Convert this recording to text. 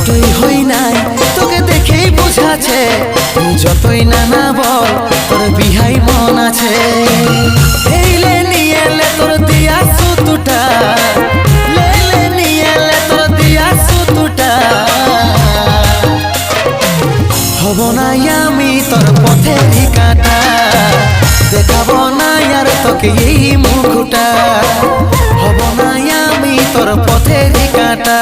কষ্টই হই নাই তোকে দেখেই বোঝাছে তুই যতই না বল তোর বিহাই মন আছে এইলে নিয়ে এলে তোর দিয়া সুতুটা লেলে নিয়ে এলে তোর দিয়া সুতুটা হব না আমি তোর পথেরই কাঁটা দেখাবো না আর তোকে এই মুখটা হব না আমি তোর পথেরই কাঁটা